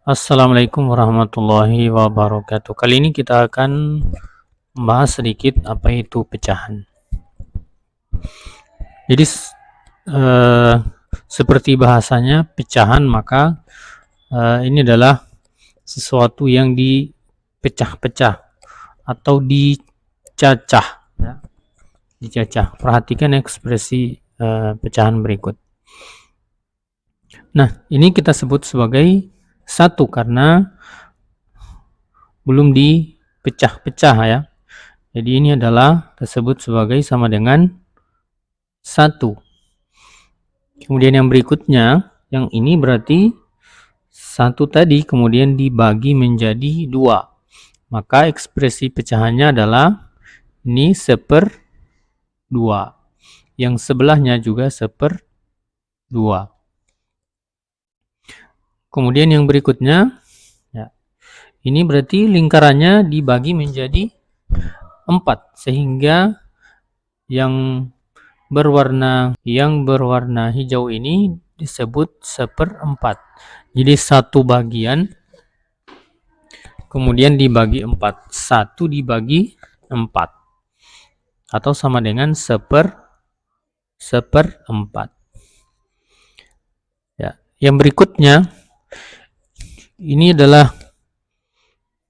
Assalamualaikum warahmatullahi wabarakatuh. Kali ini kita akan membahas sedikit apa itu pecahan. Jadi seperti bahasanya pecahan, maka ini adalah sesuatu yang dipecah-pecah atau dicacah, ya. Dicacah. Perhatikan ekspresi pecahan berikut. Nah, ini kita sebut sebagai satu karena belum dipecah-pecah, ya. Jadi ini adalah tersebut sebagai sama dengan satu. Kemudian yang berikutnya, yang ini berarti satu tadi kemudian dibagi menjadi dua. Maka ekspresi pecahannya adalah ini seperdua. Yang sebelahnya juga seperdua. Kemudian yang berikutnya, ya, ini berarti lingkarannya dibagi menjadi 4, sehingga yang berwarna hijau ini disebut seperempat. Jadi satu bagian kemudian dibagi 4. 1 dibagi 4 atau sama dengan seperempat. Ya, yang berikutnya ini adalah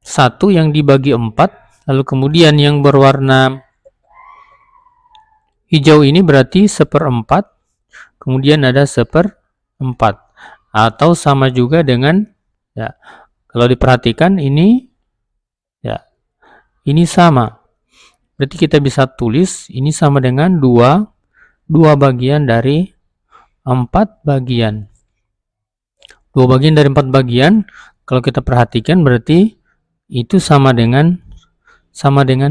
1 yang dibagi 4, lalu kemudian yang berwarna hijau ini berarti seperempat, kemudian ada seperempat, atau sama juga dengan, ya, kalau diperhatikan ini, ya, ini sama. Berarti kita bisa tulis ini sama dengan 2 bagian dari 4 bagian. 2 bagian dari 4 bagian, kalau kita perhatikan berarti itu sama dengan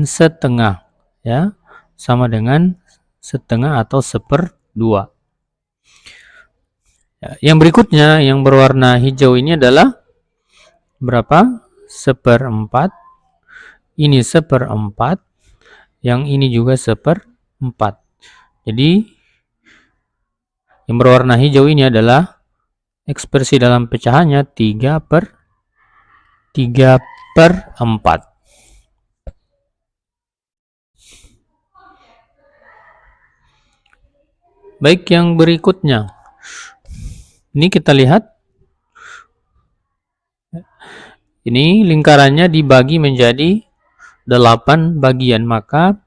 setengah, ya. Sama dengan setengah atau seperdua. Ya, yang berikutnya yang berwarna hijau ini adalah berapa? Seperempat. Ini seperempat. Yang ini juga seperempat. Jadi yang berwarna hijau ini adalah ekspresi dalam pecahannya 3/4. Baik, yang berikutnya. Ini kita lihat. Ini lingkarannya dibagi menjadi 8 bagian, maka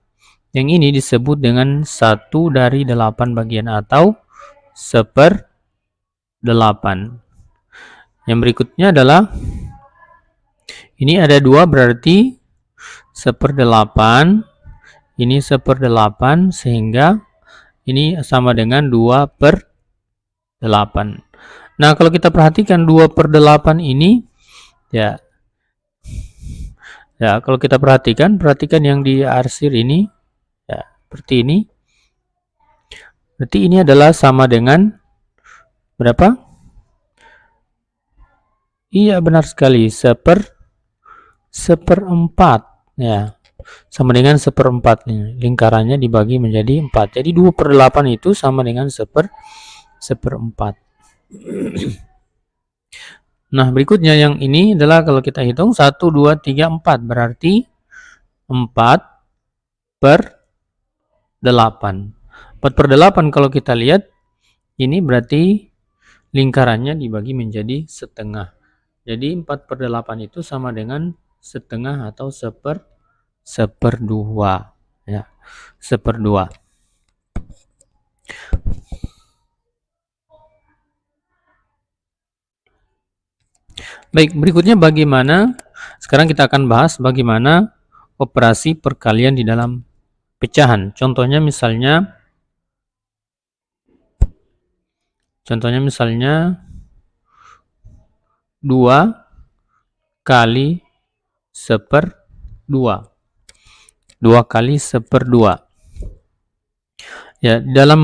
yang ini disebut dengan 1 dari 8 bagian atau seperdelapan. Yang berikutnya adalah ini ada 2 berarti seperdelapan, ini seperdelapan, sehingga ini sama dengan 2/8. Nah, kalau kita perhatikan 2/8 ini, ya, kalau kita perhatikan yang di arsir ini, ya, seperti ini. Berarti ini adalah sama dengan berapa? Iya, benar sekali, seperempat, ya. Sama dengan seperempat. Lingkarannya dibagi menjadi 4. Jadi 2/8 itu sama dengan seperempat. Nah, berikutnya yang ini adalah kalau kita hitung 1, 2, 3, 4. Berarti 4/8. 4/8 kalau kita lihat, ini berarti lingkarannya dibagi menjadi setengah. Jadi 4/8 itu sama dengan setengah atau seperdua, ya, seperdua. Baik, berikutnya bagaimana, sekarang kita akan bahas bagaimana operasi perkalian di dalam pecahan. Contohnya misalnya 2 kali seperdua. 2 kali seperdua. Ya, dalam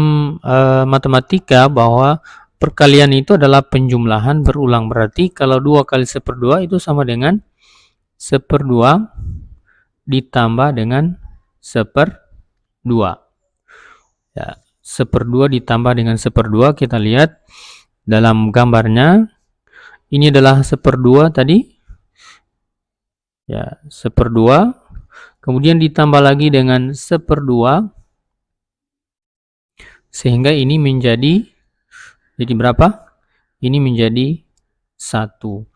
matematika bahwa perkalian itu adalah penjumlahan berulang. Berarti kalau 2 kali seperdua itu sama dengan seperdua ditambah dengan seperdua. Ya, seperdua ditambah dengan seperdua, kita lihat dalam gambarnya ini adalah 1/2 tadi, ya 1/2, kemudian ditambah lagi dengan 1/2, sehingga ini menjadi berapa? Ini menjadi 1.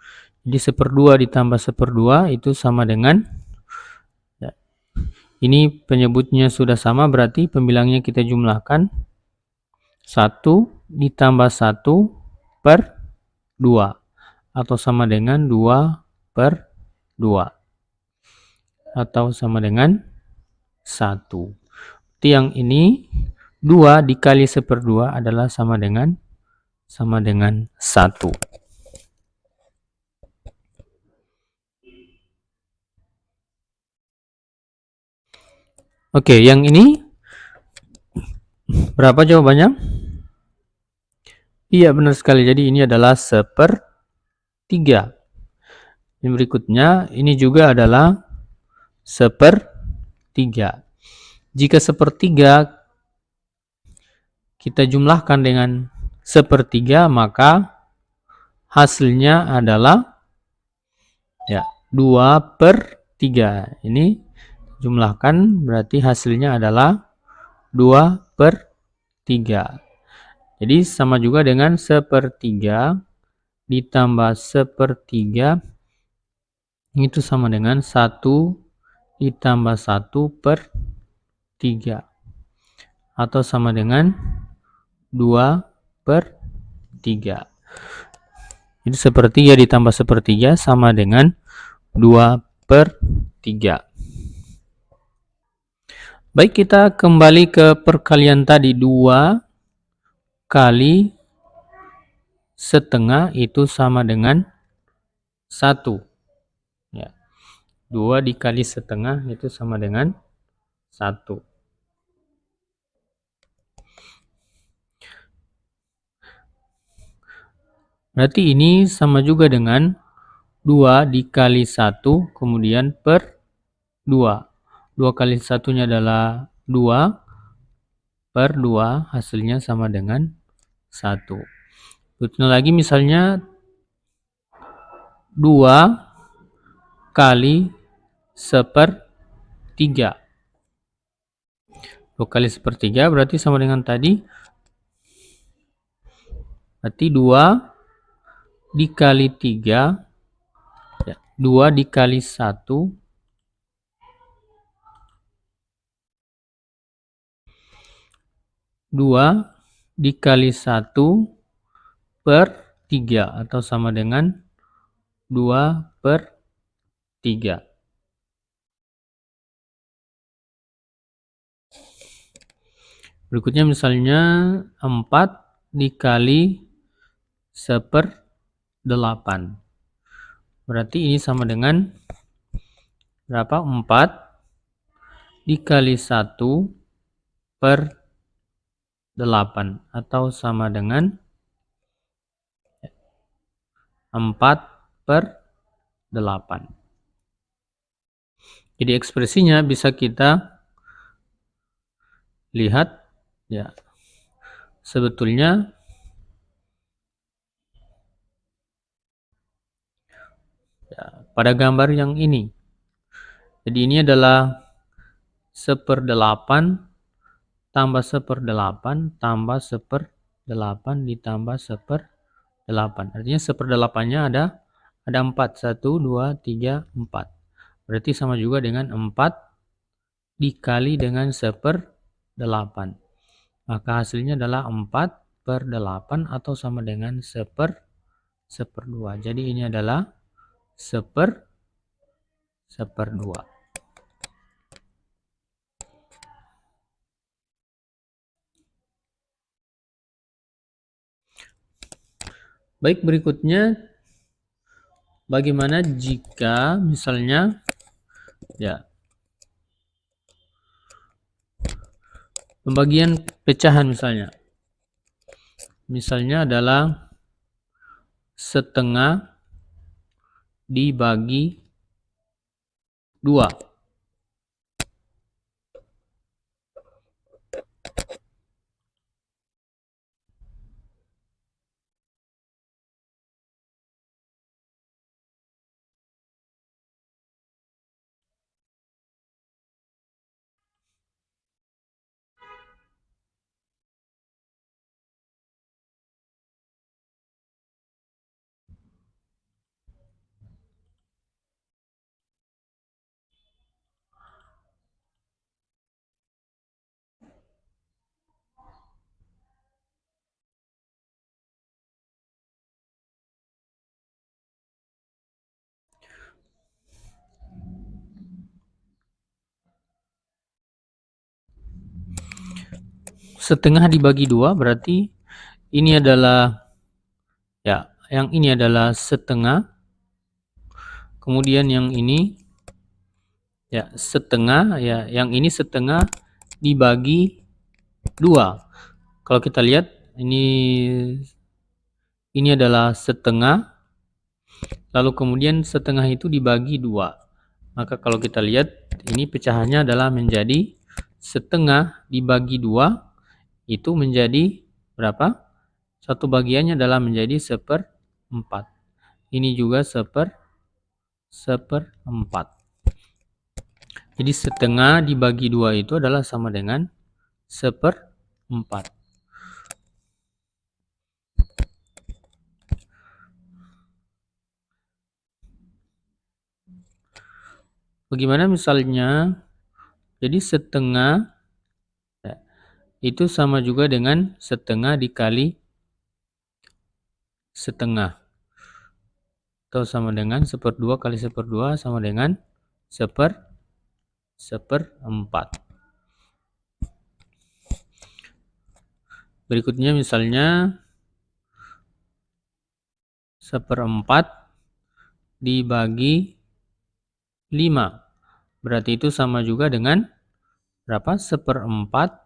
Jadi 1/2 ditambah 1/2 itu sama dengan, ya, ini penyebutnya sudah sama, berarti pembilangnya kita jumlahkan, 1 ditambah 1/2 atau sama dengan 2/2 atau sama dengan 1. Jadi yang ini 2 dikali 1/2 adalah sama dengan 1. Oke, yang ini berapa jawabannya? Iya, benar sekali. Jadi ini adalah 1/3. Yang berikutnya ini juga adalah 1/3. Jika 1/3 kita jumlahkan dengan 1/3, maka hasilnya adalah, ya, 2/3. Ini jumlahkan berarti hasilnya adalah 2/3. Jadi sama juga dengan 1/3 ditambah 1/3 itu sama dengan 1 ditambah 1/3 atau sama dengan 2/3. Jadi 1/3 ditambah 1/3 sama dengan 2/3. Baik, kita kembali ke perkalian tadi. 2 kali setengah itu sama dengan 1. Ya. 2 dikali setengah itu sama dengan 1. Berarti ini sama juga dengan 2 dikali 1 kemudian per 2. 2 kali satunya adalah 2 per 2, hasilnya sama dengan 1. Berikutnya lagi misalnya 2 kali 1/3. 2 kali 1/3 berarti sama dengan tadi. Berarti 2 dikali 3, ya, 2 dikali 1, 2 dikali 1 per 3 atau sama dengan 2/3. Berikutnya misalnya 4 dikali 1/8. Berarti ini sama dengan berapa? 4 dikali 1/8 atau sama dengan 4/8. Jadi ekspresinya bisa kita lihat, ya, sebetulnya ya, pada gambar yang ini. Jadi ini adalah 1/8 tambah 1/8 tambah 1/8 ditambah 1/8. Artinya 1/8-nya ada 4. 1, 2, 3, 4. Berarti sama juga dengan 4 dikali dengan 1/8. Maka hasilnya adalah 4/8 atau sama dengan 1/2. Jadi ini adalah 1/2. Baik, berikutnya bagaimana jika misalnya, ya, pembagian pecahan misalnya adalah setengah dibagi 2. setengah dibagi 2 berarti ini adalah, ya, yang ini adalah setengah, kemudian yang ini, ya, setengah, ya, yang ini setengah dibagi 2. Kalau kita lihat ini adalah setengah, lalu kemudian setengah itu dibagi 2. Maka kalau kita lihat ini pecahannya adalah menjadi setengah dibagi 2 itu menjadi berapa? Satu bagiannya adalah menjadi 1/4. Ini juga 1/4. Jadi setengah dibagi 2 itu adalah sama dengan 1/4. Bagaimana misalnya? Jadi setengah, ya, itu sama juga dengan setengah dikali setengah. Atau sama dengan 1/2 kali 1/2 sama dengan 1/4. Berikutnya misalnya 1/4 dibagi 5. Berarti itu sama juga dengan berapa? 1/4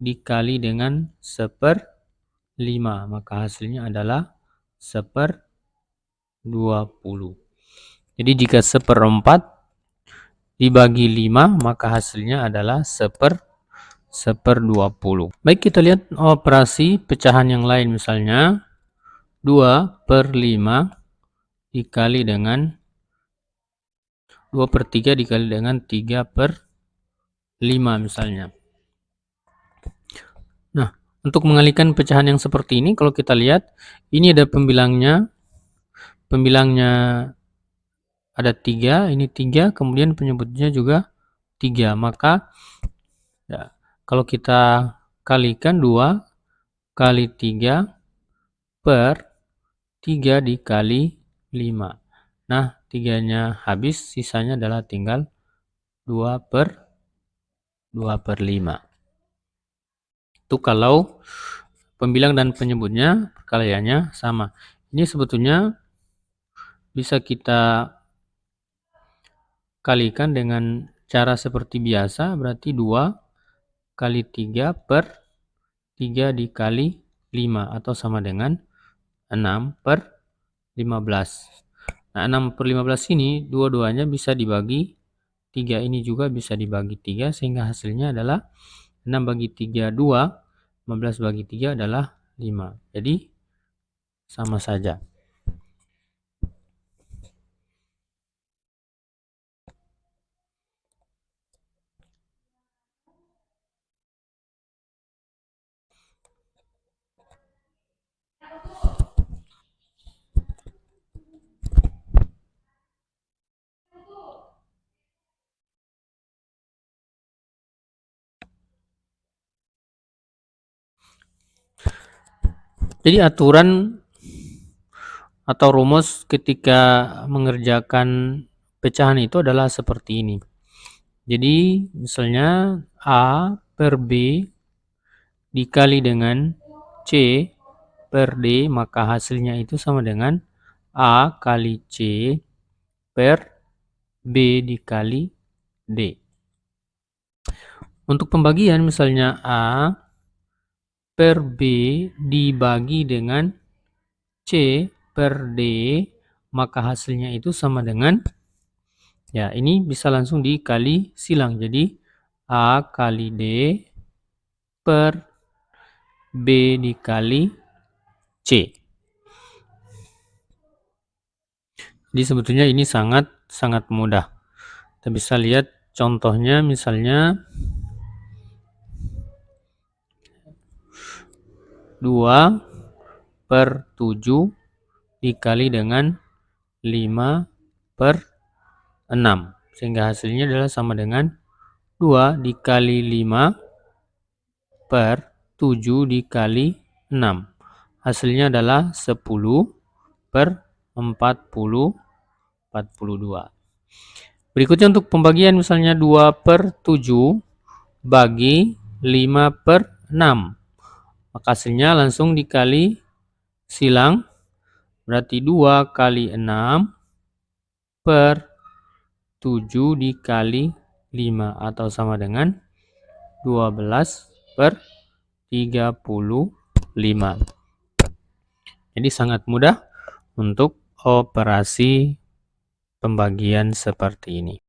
dikali dengan 1/5. Maka hasilnya adalah 1/20. Jadi jika 1/4 dibagi 5, maka hasilnya adalah 1/20. Baik, kita lihat operasi pecahan yang lain, misalnya 2/5 dikali dengan 2/3 dikali dengan 3/5 misalnya. Nah, untuk mengalihkan pecahan yang seperti ini, kalau kita lihat ini ada pembilangnya ada 3, ini 3, kemudian penyebutnya juga 3. Maka, ya, kalau kita kalikan 2 kali 3 per 3 dikali 5. Nah, 3-nya habis, sisanya adalah tinggal 2/5. Itu kalau pembilang dan penyebutnya perkaliannya sama. Ini sebetulnya bisa kita kalikan dengan cara seperti biasa, berarti 2 kali 3 per 3 dikali 5 atau sama dengan 6/15. Nah, 6/15 ini dua-duanya bisa dibagi 3, ini juga bisa dibagi 3, sehingga hasilnya adalah 6 bagi 3 2, 15 bagi 3 adalah 5. Jadi sama saja. Jadi aturan atau rumus ketika mengerjakan pecahan itu adalah seperti ini. Jadi misalnya A per B dikali dengan C per D, maka hasilnya itu sama dengan A kali C per B dikali D. Untuk pembagian misalnya A per B dibagi dengan C per D, maka hasilnya itu sama dengan, ya, ini bisa langsung dikali silang. Jadi A kali D per B dikali C. Jadi sebetulnya ini sangat mudah. Kita bisa lihat contohnya, misalnya 2/7 dikali dengan 5/6, sehingga hasilnya adalah sama dengan 2 dikali 5/7 dikali 6. Hasilnya adalah 10/42. Berikutnya untuk pembagian misalnya 2/7 bagi 5/6. 6. Maka hasilnya langsung dikali silang, berarti 2 kali 6 per 7 dikali 5 atau sama dengan 12 per 35. Jadi sangat mudah untuk operasi pembagian seperti ini.